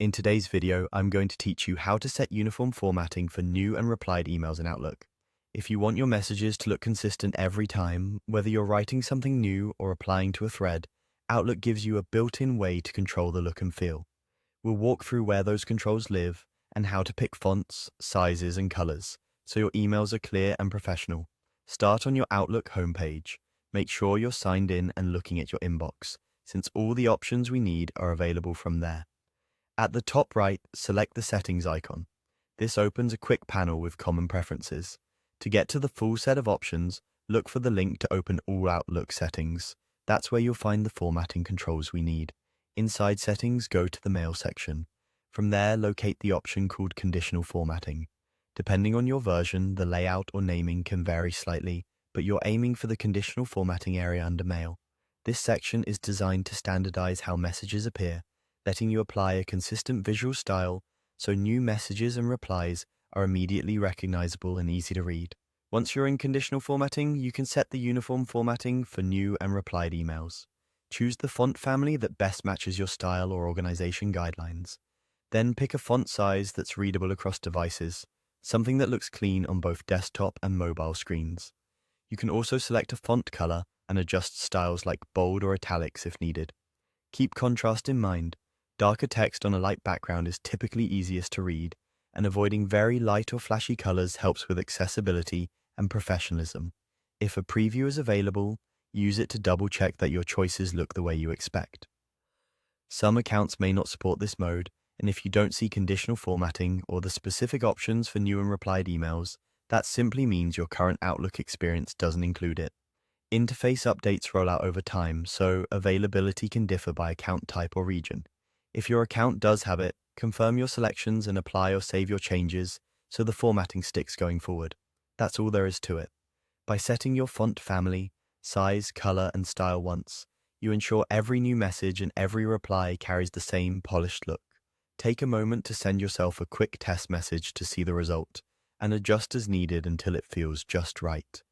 In today's video, I'm going to teach you how to set uniform formatting for new and replied emails in Outlook. If you want your messages to look consistent every time, whether you're writing something new or applying to a thread, Outlook gives you a built-in way to control the look and feel. We'll walk through where those controls live and how to pick fonts, sizes, and colors, so your emails are clear and professional. Start on your Outlook homepage. Make sure you're signed in and looking at your inbox, since all the options we need are available from there. At the top right, select the settings icon. This opens a quick panel with common preferences. To get to the full set of options, look for the link to open all Outlook settings. That's where you'll find the formatting controls we need. Inside settings, go to the mail section. From there, locate the option called conditional formatting. Depending on your version, the layout or naming can vary slightly, but you're aiming for the conditional formatting area under mail. This section is designed to standardize how messages appear, letting you apply a consistent visual style so new messages and replies are immediately recognizable and easy to read. Once you're in conditional formatting, you can set the uniform formatting for new and replied emails. Choose the font family that best matches your style or organization guidelines. Then pick a font size that's readable across devices, something that looks clean on both desktop and mobile screens. You can also select a font color and adjust styles like bold or italics if needed. Keep contrast in mind. Darker text on a light background is typically easiest to read, and avoiding very light or flashy colors helps with accessibility and professionalism. If a preview is available, use it to double-check that your choices look the way you expect. Some accounts may not support this mode, and if you don't see conditional formatting or the specific options for new and replied emails, that simply means your current Outlook experience doesn't include it. Interface updates roll out over time, so availability can differ by account type or region. If your account does have it, confirm your selections and apply or save your changes so the formatting sticks going forward. That's all there is to it. By setting your font family, size, color, and style once, you ensure every new message and every reply carries the same polished look. Take a moment to send yourself a quick test message to see the result, and adjust as needed until it feels just right.